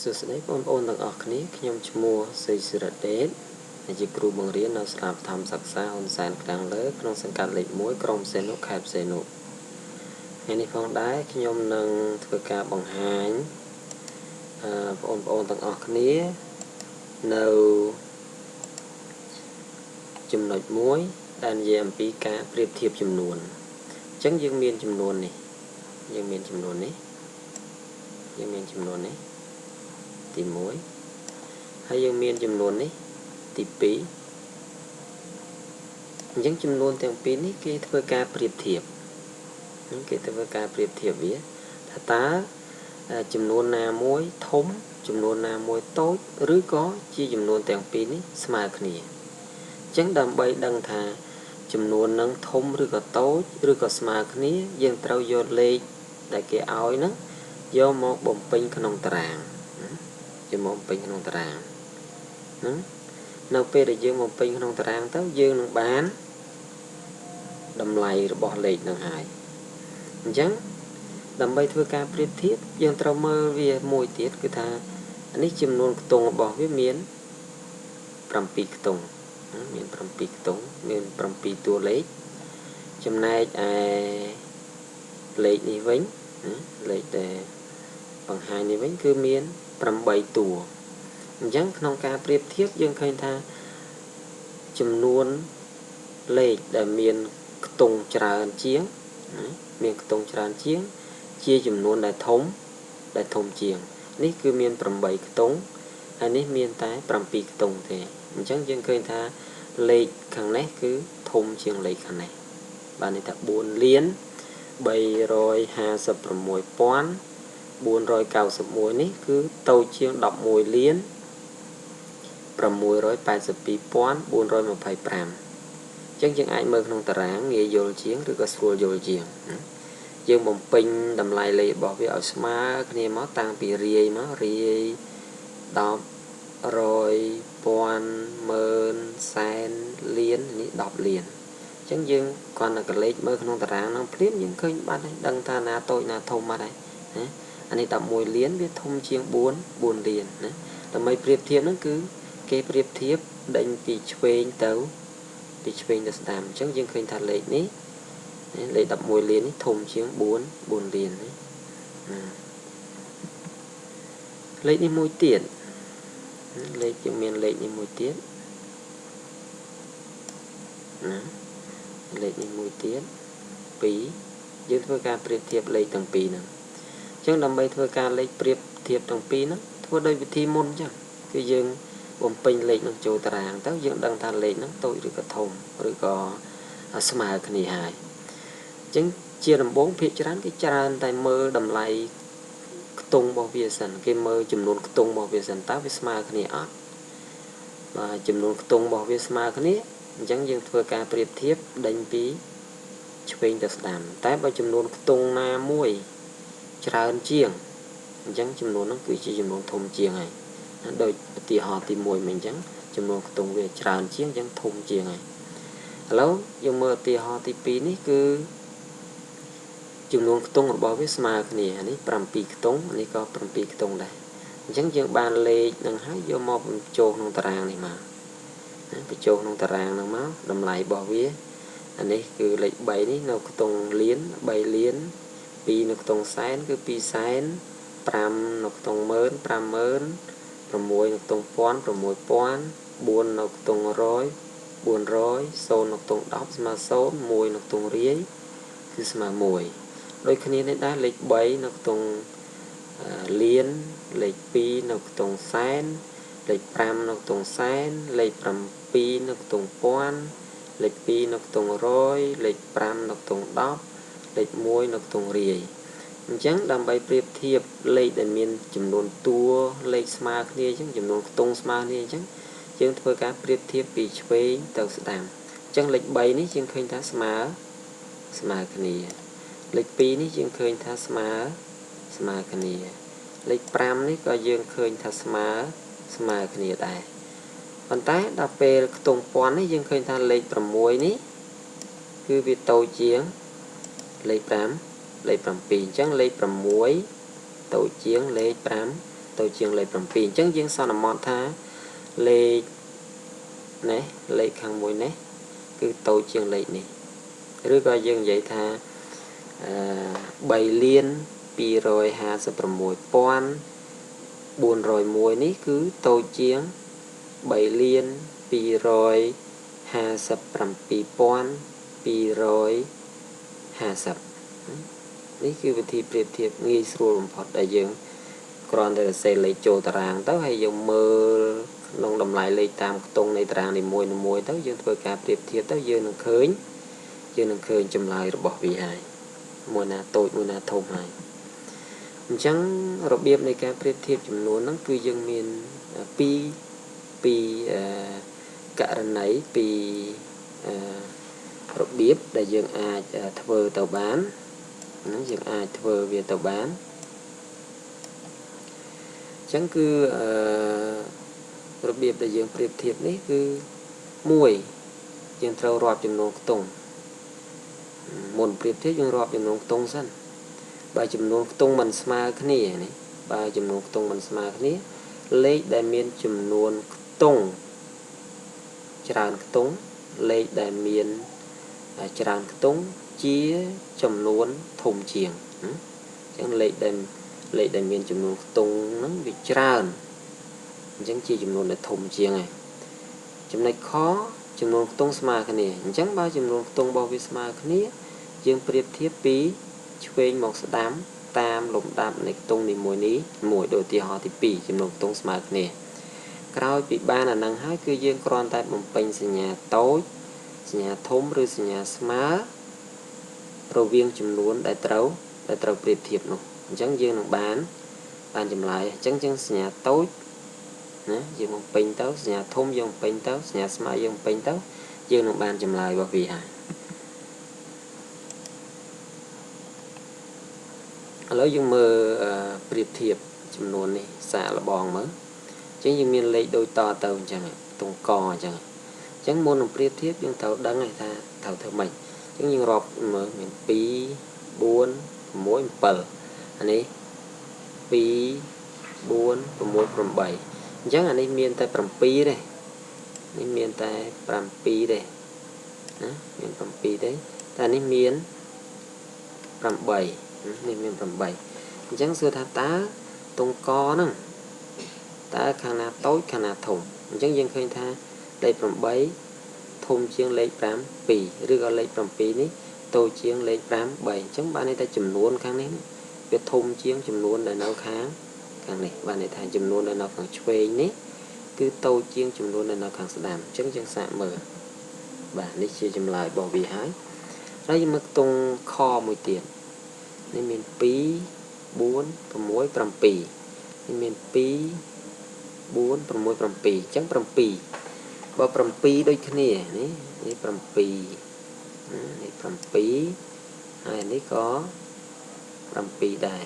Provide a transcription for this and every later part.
សួស្តីបងប្អូនទាំងអស់គ្នាខ្ញុំឈ្មោះសេចរ៉ាដេតជាគ្រូបង្រៀននៅស្ថាប័នធម្មសិក្សាហ៊ុនសែនក្តាំងលើក្នុងសង្កាត់លេខ1ក្រុងសេនុខេត្តសេនុថ្ងៃនេះផងដែរខ្ញុំនឹងធ្វើការបង្ហាញបងប្អូនទាំងអស់គ្នានៅចំណុចមួយដែលនិយាយអំពីការប្រៀបធៀបចំនួនអញ្ចឹងយើងមានចំនួននេះទី1ហើយយើងមានចំនួននេះទី2អញ្ចឹងចំនួនទាំងពីរនេះគេធ្វើការប្រៀបធៀបវាថាតើចំនួនណាមួយធំចំនួនណាមួយតូចឬក៏ជាចំនួនទាំងពីរនេះស្មើគ្នាអញ្ចឹងដើម្បីដឹងថាចំនួននឹងធំឬក៏តូចឬក៏ស្មើគ្នាយើងត្រូវយកលេខដែលគេឲ្យហ្នឹងយកមកបំពេញក្នុងតារាងនៅពេលដែលយើងបំពេញក្នុងតារាងទៅយើងនឹងបានតម្លៃរបស់លេខនឹងហើយអញ្ចឹងដើម្បីធ្វើការប្រៀបធៀបយើងត្រូវមើលវាមួយទៀតគឺថានេះចំនួនខ្ទង់របស់វាមាន7ខ្ទង់មាន7តួលេខចំណែកឯលេខនេះវិញលេខដែលបង្ហាញនេះវិញគឺមាន8តួអញ្ចឹងក្នុងការប្រៀបធៀបយើងឃើញថាចំនួនលេខដែលមានខ្ទង់ច្រើនជាងជាចំនួនដែលធំជាងនេះគឺមាន8ខ្ទង់ហើយនេះមានតែ7ខ្ទង់ទេអញ្ចឹងយើងឃើញថាលេខខាងនេះគឺធំជាងលេខខាងនេះបានន័យថា4លាន356,491នេះគឺតូចជាង11លាន682,425អញ្ចឹងយើងអាចមើលក្នុងតារាងងាយយល់ជាងឬក៏ស្រួលយល់ជាងយើងបំពេញតម្លៃលេខរបស់វាឲ្យស្មើគ្នាមកតាំងពីរាយ10 100 ពាន់ម៉ឺនសែនលាននេះ10លានអញ្ចឹងយើងគ្រាន់តែកលេចមើលក្នុងតារាងហ្នឹងភ្លាមយើងឃើញបានហើយដឹងថាណាតូចណាធំបាត់ហើយណាអានេះ11លានវាធំជាង4លានណាដើម្បីប្រៀបធៀបហ្នឹងគឺគេប្រៀបធៀបដេញពីឆ្វេងទៅស្ដាំអញ្ចឹងយើងឃើញថាលេខនេះលេខ11លាននេះធំជាង4លានណាលេខនេះមួយទៀតយើងមានលេខនេះមួយទៀតណាលេខនេះមួយទៀត2យើងធ្វើការប្រៀបធៀបលេខទាំងពីរហ្នឹងអញ្ចឹងដើម្បីធ្វើការលេខប្រៀបធៀបទាំងពីរហ្នឹងធ្វើដោយវិធីមុនអញ្ចឹងគឺយើងបំពេញលេខនឹងចូលតារាងទៅយើងដឹងថាលេខហ្នឹងតូចឬក៏ធំឬក៏ស្មើគ្នាហើយអញ្ចឹងជាដំបូងភាគច្រើនគេច្រើនតែមើលតម្លៃខ្ទង់របស់វាសិនគេមើលចំនួនខ្ទង់របស់វាសិនតើវាស្មើគ្នាអត់បាទចំនួនខ្ទង់របស់វាស្មើគ្នាអញ្ចឹងយើងធ្វើការប្រៀបធៀបដេញពីឆ្វេងទៅស្ដាំតែបើចំនួនខ្ទង់ណាមួយច្រើនជាងអញ្ចឹងចំនួននោះគឺជាចំនួនធំជាងហើយដោយឧទាហរណ៍ទី1មិញអញ្ចឹងចំនួនខ្ទង់វាច្រើនជាងអញ្ចឹងធំជាងហើយឥឡូវយើងមើលឧទាហរណ៍ទី2នេះគឺចំនួនខ្ទង់របស់វាស្មើគ្នានេះ7ខ្ទង់នេះក៏7ខ្ទង់ដែរអញ្ចឹងយើងបានលេខនឹងហើយយកមកបញ្ចូលក្នុងតារាងនេះមកបញ្ចូលក្នុងតារាងហ្នឹងមកតម្លៃរបស់វាអានេះគឺលេខ3នេះនៅខ្ទង់លាន3លាន2នៅខ្ទង់សែនគឺ2សែន5នៅខ្ទង់ម៉ឺន5ម៉ឺន6នៅខ្ទង់ពាន់6000 4នៅខ្ទង់100 400 0នៅខ្ទង់10ស្មើ0 1នៅខ្ទង់រាយគឺស្មើ1ដូចគ្នានេះដែរលេខ3នៅខ្ទង់លានលេខ2នៅខ្ទង់សែនលេខ5នៅខ្ទង់សែនលេខ7នៅខ្ទង់ពាន់លេខ2នៅខ្ទង់100លេខ5នៅខ្ទង់10លេខ1នៅខ្ទង់រាយអញ្ចឹងដើម្បីប្រៀបធៀបលេខដែលមានចំនួនតួលេខស្មើគ្នាអញ្ចឹងចំនួនខ្ទង់ស្មើគ្នាអញ្ចឹងយើងធ្វើការប្រៀបធៀបពីឆ្វេងទៅស្ដាំអញ្ចឹងលេខ3នេះយើងឃើញថាស្មើគ្នាលេខ2នេះយើងឃើញថាស្មើគ្នាលេខ5នេះក៏យើងឃើញថាស្មើគ្នាដែរប៉ុន្តែដល់ពេលខ្ទង់ពាន់នេះយើងឃើញថាលេខ6នេះគឺវាតូចជាងលេខ7អញ្ចឹងលេខ6តូចជាងលេខ5 tàu chiêng lấy bằng pì chẳng riêng sao nằm mọt tha lấy này lấy khang mùi này cứ tàu chiêng lấy này rồi coi dương vậy tha bày liên pi rồi hà sập mùi pon buồn rồi mùi ní cứ tàu chiêng bày liên pi rồi hà sập pi pon pi rồi hà sập ní cứวิธีเปรียบเทียบងាយស្រួលបំផុតដែលយើងគ្រាន់តែសេលេខចូលតារាងទៅហើយយើងមើលក្នុងតម្លៃលេខតាមខ្ទង់នៃតារាងនីមួយៗទៅយើងធ្វើការប្រៀបធៀបទៅយើងនឹងឃើញចម្លើយរបស់វាហើយមួយណាតូចមួយណាធំហើយអញ្ចឹងរបៀបនៃការប្រៀបធៀបចំនួនហ្នឹងគឺយើងមានពីករណីពីរបៀបដែលយើងអាចធ្វើទៅបានហ្នឹងយើងអាចធ្វើវាទៅបានអញ្ចឹងគឺរបៀបដែលយើងប្រៀបធៀបនេះគឺ1យើងត្រូវរាប់ចំនួនខ្ទង់មុនប្រៀបធៀបយើងរាប់ចំនួនខ្ទង់សិនបើចំនួនខ្ទង់មិនស្មើគ្នានេះបើចំនួនខ្ទង់មិនស្មើគ្នាលេខដែលមានចំនួនខ្ទង់ច្រើនខ្ទង់លេខដែលមានច្រើនខ្ទង់ជាចំនួនធំជាងអញ្ចឹងលេខដែលមានចំនួនខ្ទង់ហ្នឹងវាច្រើនអញ្ចឹងជាចំនួនដែលធំជាងហើយចំណុចខចំនួនខ្ទង់ស្មើគ្នាអញ្ចឹងបើចំនួនខ្ទង់របស់វាស្មើគ្នាយើងប្រៀបធៀបពីឆ្វេងមកស្ដាំតាមលំដាប់នៃខ្ទង់នីមួយនេះមួយដូចឧទាហរណ៍ទី2ចំនួនខ្ទង់ស្មើគ្នាក្រោយពីបានអានឹងហើយគឺយើងគ្រាន់តែបំពេញសញ្ញាតូចសញ្ញាធំឬសញ្ញាស្មើរវាងចំនួនដែលត្រូវប្រៀបធៀបនោះអញ្ចឹងយើងនឹងបានចម្លើយអញ្ចឹងសញ្ញាតូចណាយើងបំពេញទៅសញ្ញាធំយើងបំពេញទៅសញ្ញាស្មើយើងបំពេញទៅយើងនឹងបានចម្លើយរបស់វាហើយឥឡូវយើងមើលប្រៀបធៀបចំនួននេះសាកល្បងមើលអញ្ចឹងយើងមានលេខដូចតទៅអញ្ចឹងទង់កអញ្ចឹងមុននឹងប្រៀបធៀបយើងត្រូវដឹងថាត្រូវធ្វើម៉េចអញ្ចឹងយើងរាប់មើលមាន2 4 6 7អានេះ2 4 6 8អញ្ចឹងអានេះមានតែ7ទេនេះមានតែ7ទេណាមាន7ទេតែនេះមាន8នេះមាន8អញ្ចឹងសួរថាតើទង់កហ្នឹងតើខាងណាតូចខាងណាធំអញ្ចឹងយើងឃើញថាលេខ8ធំជាងលេខ5 2ឬក៏លេខ7នេះតូចជាងលេខ5 3អញ្ចឹងបានន័យថាចំនួនខាងនេះវាធំជាងចំនួនដែលនៅខាងនេះបានន័យថាចំនួនដែលនៅខាងឆ្វេងនេះគឺតូចជាងចំនួនដែលនៅខាងស្ដាំអញ្ចឹងយើងសាកមើលបាទនេះជាចម្លើយរបស់វាហើយហើយយើងមើលខ្ទង់ខមួយទៀតនេះមាន2 4 6 7នេះមាន2 4 6 7អញ្ចឹង7បើ7ដូចគ្នានេះ7នេះ7ហើយនេះក៏7ដែរ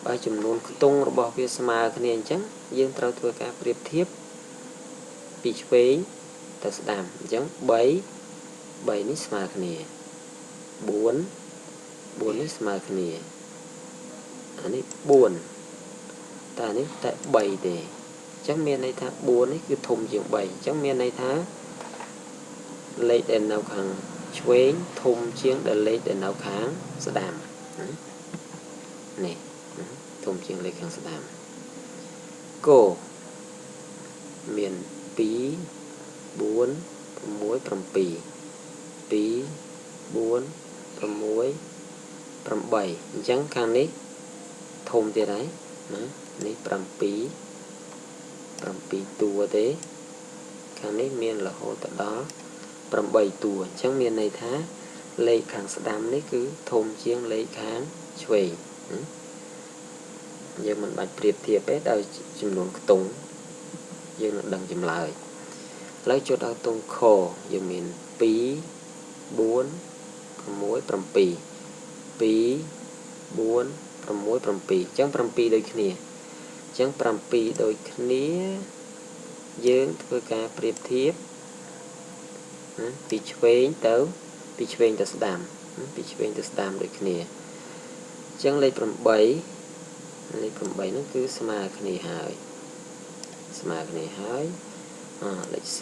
បើចំនួនខ្ទង់របស់វាស្មើគ្នាអញ្ចឹងយើងត្រូវធ្វើការប្រៀបធៀបពីឆ្វេងទៅស្ដាំអញ្ចឹង3នេះស្មើគ្នា4នេះស្មើគ្នាអានេះ4តែនេះតែ3ទេអញ្ចឹងមានន័យថា4នេះគឺធំជាង3អញ្ចឹងមានន័យថាលេខដែលនៅខាងឆ្វេងធំជាងលេខដែលនៅខាងស្ដាំនេះធំជាងលេខខាងស្ដាំគោមាន2 4 6 7 2 4 6 8អញ្ចឹងខាងនេះធំទៀតហើយណានេះ7តួទេខាងនេះមានរហូតដល់8តួអញ្ចឹងមានន័យថាលេខខាងស្ដាំនេះគឺធំជាងលេខខាងឆ្វេងយើងមិនបាច់ប្រៀបធៀបទេដោយចំនួនខ្ទង់យើងនឹងដឹងចម្លើយឥឡូវចូលដល់ទង់ខយើងមាន2 4 6 7 2 4 6 7អញ្ចឹង7ដូចគ្នាអញ្ចឹង7ដូចគ្នាយើងធ្វើការប្រៀបធៀបពីឆ្វេងទៅស្ដាំដូចគ្នាអញ្ចឹងលេខ8 លេខ8នោះគឺស្មើគ្នាហើយស្មើគ្នាហើយលេខ0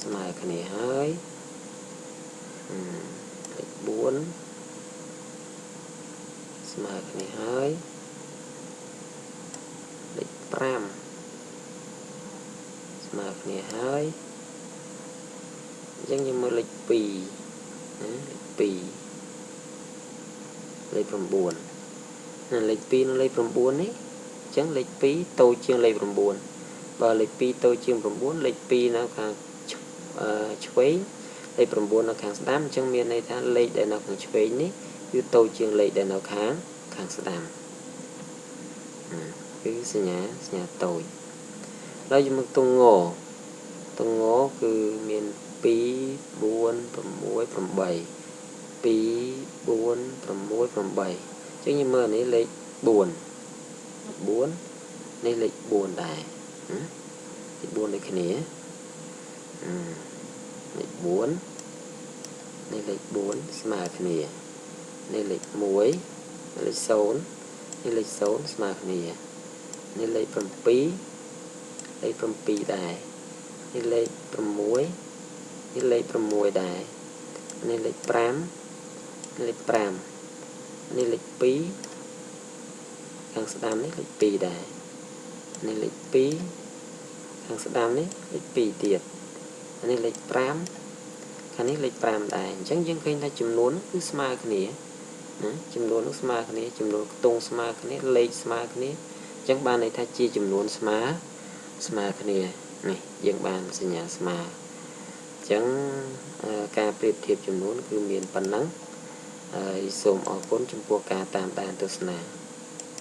ស្មើគ្នាហើយលេខ4ស្មើគ្នាហើយលេខ5ស្មើគ្នាហើយអញ្ចឹងយើងមើលលេខ2លេខ2លេខ9លេខ2និងលេខ9នេះអញ្ចឹងលេខ2តូចជាងលេខ9បើលេខ2តូចជាង9លេខ2នៅខាងឆ្វេងលេខ9នៅខាងស្ដាំអញ្ចឹងមានន័យថាលេខដែលនៅខាងឆ្វេងនេះគឺតូចជាងលេខដែលនៅខាងស្ដាំគឺសញ្ញាតូចហើយយើងមើលទង់ងគឺមាន2 4 6 8 2 4 6 8ចឹងយើងមើលនេះលេខ4នេះលេខ4ដែរលេខ4ដូចគ្នាលេខ4នេះលេខ4ស្មើគ្នានេះលេខ1លេខ0នេះលេខ0ស្មើគ្នានេះលេខ7ដែរនេះលេខ6នេះលេខ6ដែរនេះលេខ5លេខ5នេះលេខ2ខាងស្ដាំនេះលេខ2ដែរនេះលេខ2ខាងស្ដាំនេះលេខ2ទៀតនេះលេខ5ខាងនេះលេខ5ដែរអញ្ចឹងយើងឃើញថាចំនួនគឺស្មើគ្នាចំនួននោះស្មើគ្នាចំនួនខ្ទង់ស្មើគ្នាលេខស្មើគ្នាអញ្ចឹងបានន័យថាជាចំនួនស្មើគ្នានេះយើងបានសញ្ញាស្មើអញ្ចឹងការប្រៀបធៀបចំនួនគឺមានប៉ុណ្ណឹងហើយសូមអរគុណចំពោះការតាមដានទស្សនា